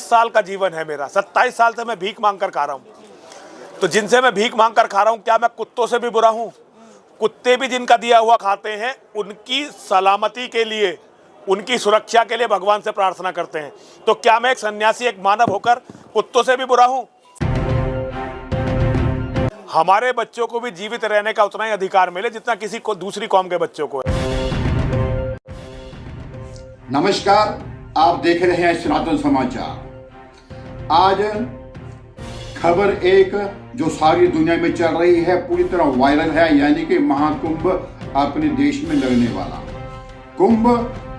साल का जीवन है मेरा, 27 साल से मैं भीख मांग कर खा रहा हूँ। तो जिनसे मैं भीख मांग कर खा रहा हूँ, क्या मैं कुत्तों से भी बुरा हूँ? कुत्ते भी जिनका दिया हुआ खाते हैं, उनकी सलामती के लिए, उनकी सुरक्षा के लिए भगवान से प्रार्थना करते हैं। तो क्या मैं एक सन्यासी, एक मानव होकर कुत्तों से भी बुरा हूँ? हमारे बच्चों को भी जीवित रहने का उतना ही अधिकार मिले जितना किसी को दूसरी कौम के बच्चों को है। नमस्कार, आप देख रहे हैं सनातन समाचार। आज खबर एक जो सारी दुनिया में चल रही है, पूरी तरह वायरल है, यानी कि महाकुंभ अपने देश में लगने वाला। कुंभ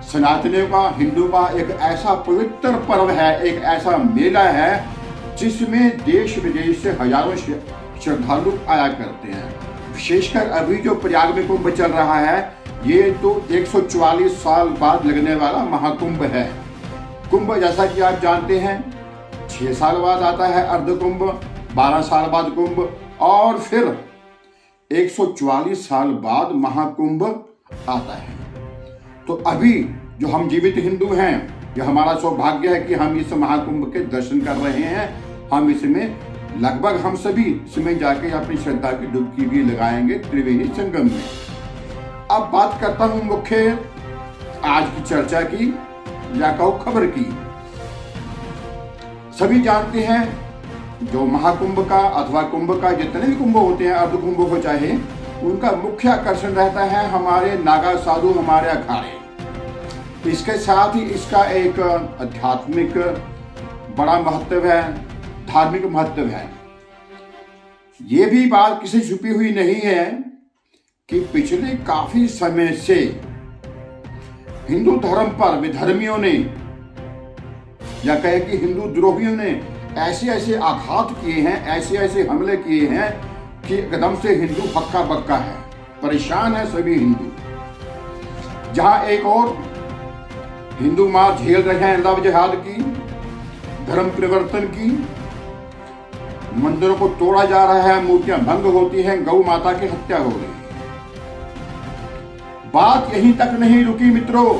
सनातनियों का, हिंदू का एक ऐसा पवित्र पर्व है, एक ऐसा मेला है जिसमें देश विदेश से हजारों श्रद्धालु आया करते हैं। विशेषकर अभी जो प्रयाग में कुंभ चल रहा है, ये तो 144 साल बाद लगने वाला महाकुंभ है। कुंभ जैसा कि आप जानते हैं 6 साल बाद आता है अर्ध कुंभ, 12 साल बाद कुंभ, और फिर 144 साल बाद महाकुंभ आता है। तो अभी जो हम जीवित हिंदू हैं, यह हमारा सौभाग्य है कि हम इस महाकुंभ के दर्शन कर रहे हैं। हम इसमें लगभग हम सभी इसमें जाके अपनी श्रद्धा की डुबकी भी लगाएंगे त्रिवेणी संगम में। अब बात करता हूं मुख्य आज की चर्चा की, या कहो खबर की। सभी जानते हैं जो महाकुंभ का अथवा कुंभ का, जितने भी कुंभ होते हैं, अर्ध कुंभ हो चाहे, उनका मुख्य आकर्षण रहता है हमारे नागा साधु, हमारे अखाड़े। इसके साथ ही इसका एक आध्यात्मिक बड़ा महत्व है, धार्मिक महत्व है। ये भी बात किसी छुपी हुई नहीं है कि पिछले काफी समय से हिंदू धर्म पर विधर्मियों ने, या कहे कि हिंदू द्रोहियों ने ऐसे ऐसे आघात किए हैं, ऐसे ऐसे हमले किए हैं कि एकदम से हिंदू हक्का बक्का है, परेशान है सभी हिंदू। जहां एक और हिंदू मां झेल रहे हैं लव जिहाद की, धर्म परिवर्तन की, मंदिरों को तोड़ा जा रहा है, मूर्तियां भंग होती हैं, गौ माता की हत्या हो रही है। बात यहीं तक नहीं रुकी मित्रों।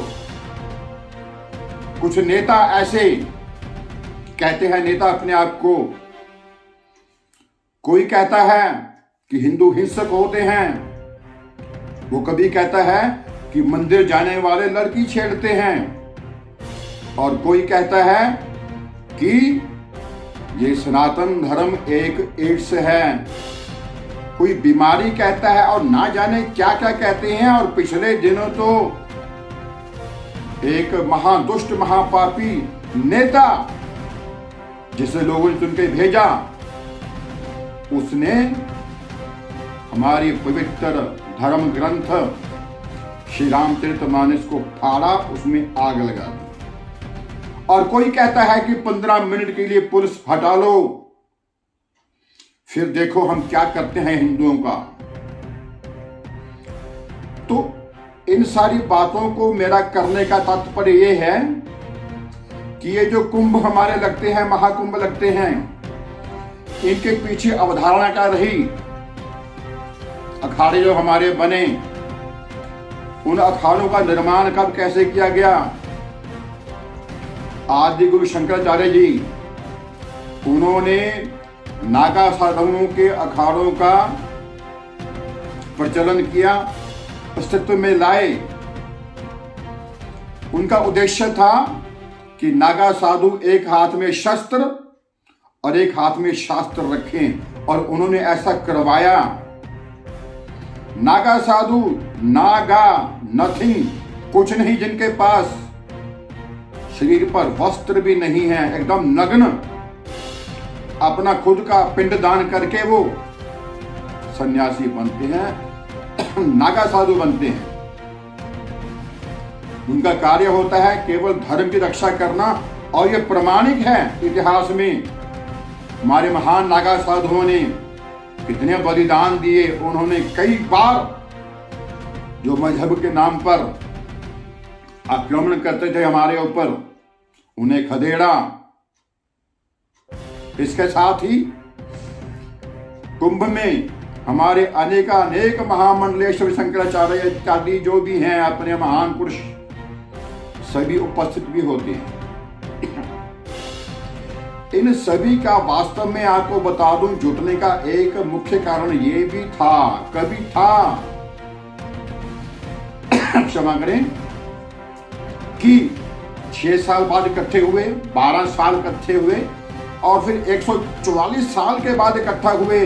कुछ नेता ऐसे कहते हैं, नेता अपने आप को, कोई कहता है कि हिंदू हिंसक होते हैं, वो कभी कहता है कि मंदिर जाने वाले लड़की छेड़ते हैं, और कोई कहता है कि ये सनातन धर्म एक एड्स है, कोई बीमारी कहता है, और ना जाने क्या क्या कहते हैं। और पिछले दिनों तो एक महादुष्ट महापापी नेता, जिसे लोगों ने चुन के भेजा, उसने हमारी पवित्र धर्म ग्रंथ श्री रामचरितमानस को फाड़ा, उसमें आग लगा दी। और कोई कहता है कि 15 मिनट के लिए पुलिस हटा लो, फिर देखो हम क्या करते हैं हिंदुओं का। तो इन सारी बातों को मेरा करने का तात्पर्य यह है कि ये जो कुंभ हमारे लगते हैं, महाकुंभ लगते हैं, इनके पीछे अवधारणा क्या रही, अखाड़े जो हमारे बने, उन अखाड़ों का निर्माण कब कैसे किया गया। आदि गुरु शंकराचार्य जी, उन्होंने नागा साधुओं के अखाड़ों का प्रचलन किया, अस्तित्व में लाए। उनका उद्देश्य था कि नागा साधु एक हाथ में शस्त्र और एक हाथ में शास्त्र रखें, और उन्होंने ऐसा करवाया। नागा साधु, नागा नथिंग, कुछ नहीं, जिनके पास शरीर पर वस्त्र भी नहीं है, एकदम नग्न, अपना खुद का पिंड दान करके वो सन्यासी बनते हैं, नागा साधु बनते हैं। उनका कार्य होता है केवल धर्म की रक्षा करना, और ये प्रमाणिक है इतिहास में। हमारे महान नागा साधुओं ने कितने बलिदान दिए। उन्होंने कई बार जो मजहब के नाम पर आक्रमण करते थे हमारे ऊपर, उन्हें खदेड़ा। इसके साथ ही कुंभ में हमारे अनेक महामंडलेश्वर शंकराचार्य इत्यादि जो भी हैं अपने महान पुरुष, सभी उपस्थित भी होते हैं। इन सभी का वास्तव में आपको बता दूं, जुटने का एक मुख्य कारण ये भी था, कभी था क्षमा करें, कि 6 साल बाद इकट्ठे हुए, 12 साल इकट्ठे हुए और फिर 144 साल के बाद इकट्ठा हुए।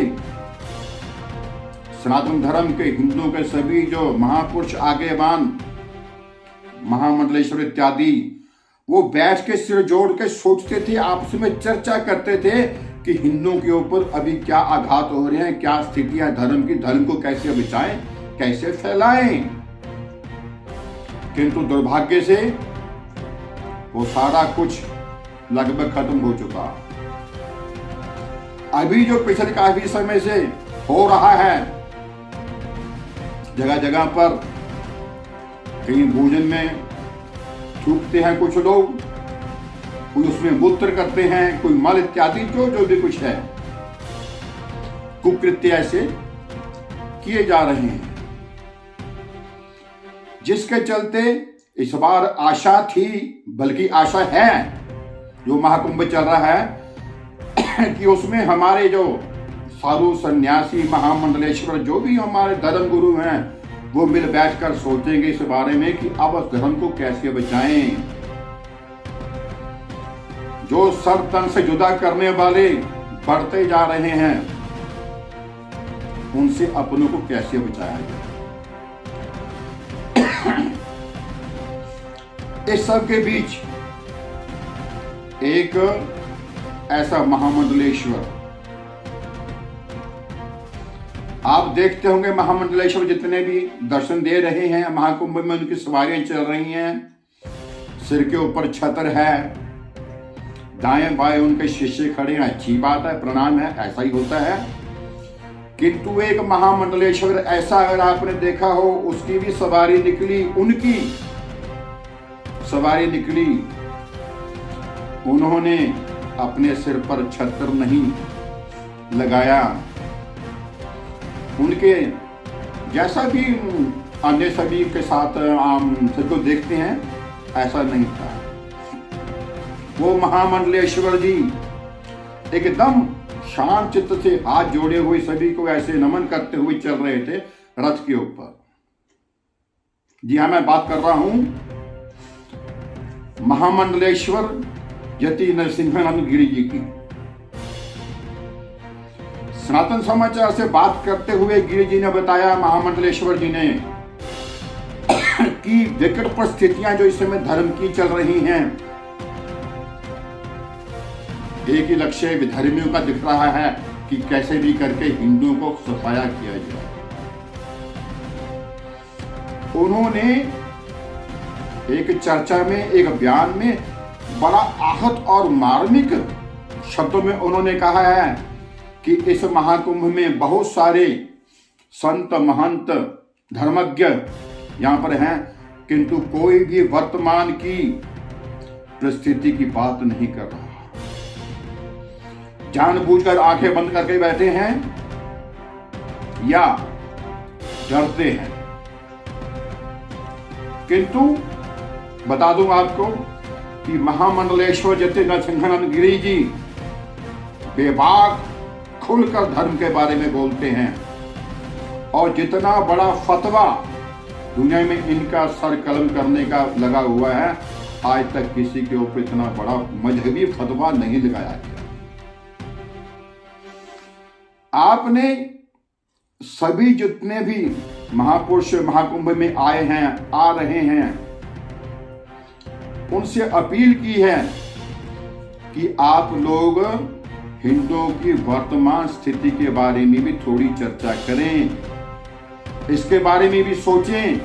सनातन धर्म के, हिंदुओं के सभी जो महापुरुष, आगेवान, महामंडलेश्वर इत्यादि, वो बैठ के सिर जोड़ के सोचते थे, आपस में चर्चा करते थे कि हिंदुओं के ऊपर अभी क्या आघात हो रहे हैं, क्या स्थितियां धर्म की, धर्म को कैसे बचाएं, कैसे फैलाएं। किंतु दुर्भाग्य से वो सारा कुछ लगभग खत्म हो चुका। अभी जो पिछले काफी समय से हो रहा है, जगह जगह पर कहीं भोजन में थूकते हैं कुछ लोग, कोई उसमें मूत्र करते हैं, कोई मल इत्यादि, जो भी कुछ है, कुकृत्य ऐसे किए जा रहे हैं, जिसके चलते इस बार आशा थी, बल्कि आशा है, जो महाकुंभ चल रहा है कि उसमें हमारे जो साधु सन्यासी, महामंडलेश्वर, जो भी हमारे धर्म गुरु हैं, वो मिल बैठकर सोचेंगे इस बारे में कि अब उस धर्म को कैसे बचाएं। जो सर तन से जुदा करने वाले बढ़ते जा रहे हैं, उनसे अपनों को कैसे बचाया जाए। इस सब के बीच एक ऐसा महामंडलेश्वर, आप देखते होंगे महामंडलेश्वर जितने भी दर्शन दे रहे हैं महाकुंभ में, उनकी सवारियां चल रही हैं, सिर के ऊपर छत्र है, दाएं बाएं उनके शिष्य खड़े हैं, अच्छी बात है, प्रणाम है, ऐसा ही होता है। किंतु एक महामंडलेश्वर ऐसा, अगर आपने देखा हो, उसकी भी सवारी निकली, उनकी सवारी निकली, उन्होंने अपने सिर पर छत्र नहीं लगाया, उनके जैसा भी अन्य सभी के साथ आम सबको देखते हैं, ऐसा नहीं था। वो महामंडलेश्वर जी एकदम शांत चित्त से हाथ जोड़े हुए सभी को ऐसे नमन करते हुए चल रहे थे रथ के ऊपर। जी हाँ, मैं बात कर रहा हूं महामंडलेश्वर यति नरसिंहानंद गिरी जी की। सनातन समाचार से बात करते हुए गिरी जी ने बताया, महामंडलेश्वर जी ने, कि विकट परिस्थितियां जो इस समय धर्म की चल रही हैं, एक ही लक्ष्य विधर्मियों का दिख रहा है कि कैसे भी करके हिंदुओं को सफाया किया जाए। उन्होंने एक चर्चा में, एक बयान में बड़ा आहत और मार्मिक शब्दों में उन्होंने कहा है कि इस महाकुंभ में बहुत सारे संत, महंत, धर्मज्ञ यहां पर हैं, किंतु कोई भी वर्तमान की परिस्थिति की बात नहीं कर रहा, जानबूझकर आंखें बंद करके बैठे हैं या डरते हैं। किंतु बता दूं आपको कि महामंडलेश्वर यति नरसिंहानंद गिरी जी बेबाक खुलकर धर्म के बारे में बोलते हैं, और जितना बड़ा फतवा दुनिया में इनका सर कलम करने का लगा हुआ है, आज तक किसी के ऊपर इतना बड़ा मजहबी फतवा नहीं लगाया गया। आपने सभी जितने भी महापुरुष महाकुंभ में आए हैं, आ रहे हैं, उनसे अपील की है कि आप लोग हिंदुओं की वर्तमान स्थिति के बारे में भी थोड़ी चर्चा करें, इसके बारे में भी सोचें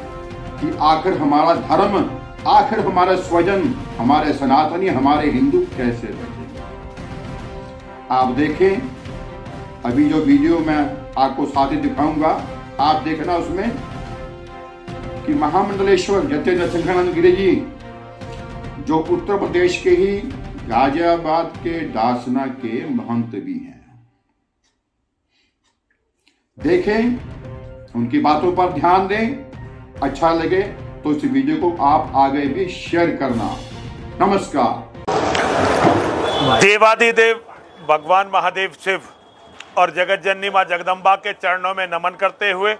कि आखिर हमारा धर्म, आखिर हमारा स्वजन, हमारे सनातनी, हमारे हिंदू कैसे बचेंगे। आप देखें, अभी जो वीडियो मैं आपको साथ ही दिखाऊंगा, आप देखना उसमें कि महामंडलेश्वर यति नरसिंहानंद गिरी जी, जो उत्तर प्रदेश के ही गाजियाबाद के दासना के महंत भी हैं, देखें, उनकी बातों पर ध्यान दें। अच्छा लगे तो इस वीडियो को आप आगे भी शेयर करना। नमस्कार। देवादिदेव भगवान महादेव शिव और जगत जननी माँ जगदम्बा के चरणों में नमन करते हुए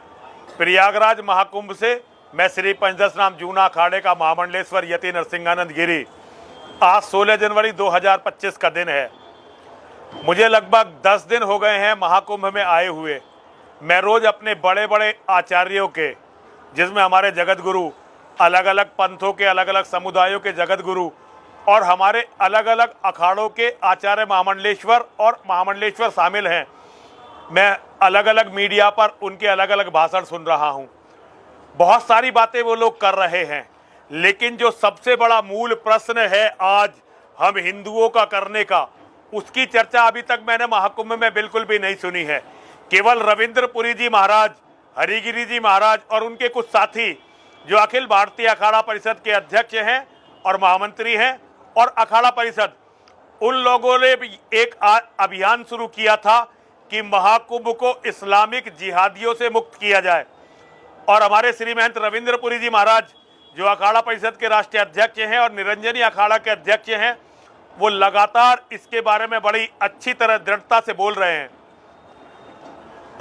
प्रयागराज महाकुंभ से मैं श्री पंचदशनाम जूना अखाड़े का महामंडलेश्वर यति नरसिंहानंद गिरी। आज 16 जनवरी 2025 का दिन है। मुझे लगभग 10 दिन हो गए हैं महाकुंभ में आए हुए। मैं रोज़ अपने बड़े बड़े आचार्यों के, जिसमें हमारे जगत गुरु, अलग अलग पंथों के, अलग अलग समुदायों के जगत गुरु और हमारे अलग अलग अखाड़ों के आचार्य महामंडलेश्वर और महामंडलेश्वर शामिल हैं, मैं अलग अलग मीडिया पर उनके अलग अलग भाषण सुन रहा हूं। बहुत सारी बातें वो लोग कर रहे हैं, लेकिन जो सबसे बड़ा मूल प्रश्न है आज हम हिंदुओं का करने का, उसकी चर्चा अभी तक मैंने महाकुंभ में बिल्कुल भी नहीं सुनी है। केवल रविंद्रपुरी जी महाराज, हरिगिरी जी महाराज और उनके कुछ साथी जो अखिल भारतीय अखाड़ा परिषद के अध्यक्ष हैं और महामंत्री हैं और अखाड़ा परिषद, उन लोगों ने भी एक अभियान शुरू किया था कि महाकुंभ को इस्लामिक जिहादियों से मुक्त किया जाए। और हमारे श्री महंत रविंद्रपुरी जी महाराज जो अखाड़ा परिषद के राष्ट्रीय अध्यक्ष हैं और निरंजनी अखाड़ा के अध्यक्ष हैं, वो लगातार इसके बारे में बड़ी अच्छी तरह दृढ़ता से बोल रहे हैं।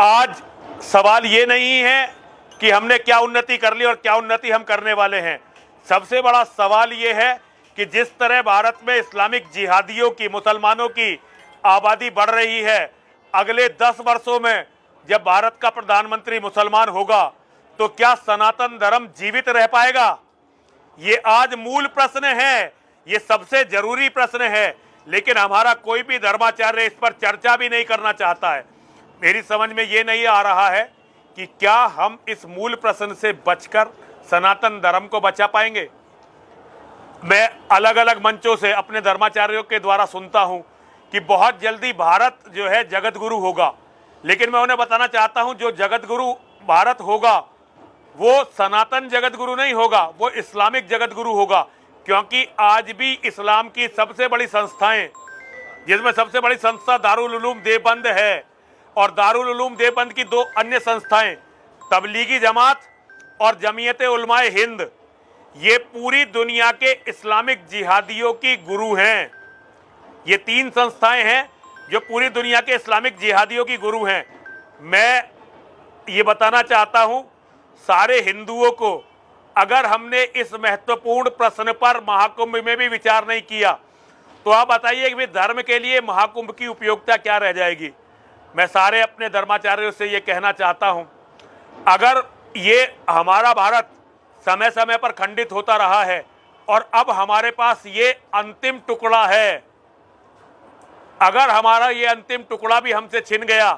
आज सवाल ये नहीं है कि हमने क्या उन्नति कर ली और क्या उन्नति हम करने वाले हैं। सबसे बड़ा सवाल ये है कि जिस तरह भारत में इस्लामिक जिहादियों की, मुसलमानों की आबादी बढ़ रही है, अगले 10 वर्षों में जब भारत का प्रधानमंत्री मुसलमान होगा तो क्या सनातन धर्म जीवित रह पाएगा? ये आज मूल प्रश्न है, ये सबसे जरूरी प्रश्न है, लेकिन हमारा कोई भी धर्माचार्य इस पर चर्चा भी नहीं करना चाहता है। मेरी समझ में ये नहीं आ रहा है कि क्या हम इस मूल प्रश्न से बचकर सनातन धर्म को बचा पाएंगे। मैं अलग अलग मंचों से अपने धर्माचार्यों के द्वारा सुनता हूं कि बहुत जल्दी भारत जो है जगत गुरु होगा, लेकिन मैं उन्हें बताना चाहता हूं जो जगत गुरु भारत होगा वो सनातन जगत गुरु नहीं होगा, वो इस्लामिक जगत गुरु होगा। क्योंकि आज भी इस्लाम की सबसे बड़ी संस्थाएं, जिसमें सबसे बड़ी संस्था दारुल उलूम देवबंद है और दारुल उलूम देवबंद की 2 अन्य संस्थाएं तबलीगी जमात और जमीयत उलमाए हिंद, ये पूरी दुनिया के इस्लामिक जिहादियों की गुरु हैं। ये 3 संस्थाएं हैं जो पूरी दुनिया के इस्लामिक जिहादियों की गुरु हैं। मैं ये बताना चाहता हूं सारे हिंदुओं को, अगर हमने इस महत्वपूर्ण प्रश्न पर महाकुंभ में भी विचार नहीं किया तो आप बताइए कि धर्म के लिए महाकुंभ की उपयोगिता क्या रह जाएगी। मैं सारे अपने धर्माचार्यों से ये कहना चाहता हूं, अगर ये हमारा भारत समय समय पर खंडित होता रहा है और अब हमारे पास ये अंतिम टुकड़ा है, अगर हमारा ये अंतिम टुकड़ा भी हमसे छिन गया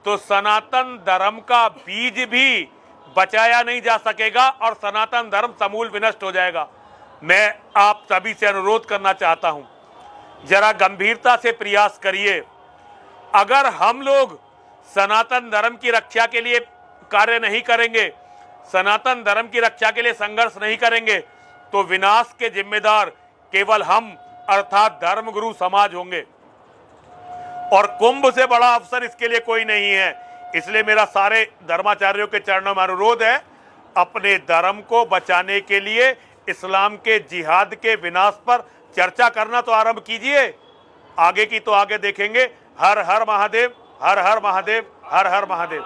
तो सनातन धर्म का बीज भी बचाया नहीं जा सकेगा और सनातन धर्म समूल विनष्ट हो जाएगा। मैं आप सभी से अनुरोध करना चाहता हूं, जरा गंभीरता से प्रयास करिए। अगर हम लोग सनातन धर्म की रक्षा के लिए कार्य नहीं करेंगे, सनातन धर्म की रक्षा के लिए संघर्ष नहीं करेंगे, तो विनाश के जिम्मेदार केवल हम अर्थात धर्मगुरु समाज होंगे और कुंभ से बड़ा अवसर इसके लिए कोई नहीं है। इसलिए मेरा सारे धर्माचार्यों के चरणों में अनुरोध है, अपने धर्म को बचाने के लिए इस्लाम के जिहाद के विनाश पर चर्चा करना तो आरंभ कीजिए। आगे की तो आगे देखेंगे। हर हर महादेव, हर हर महादेव, हर हर महादेव।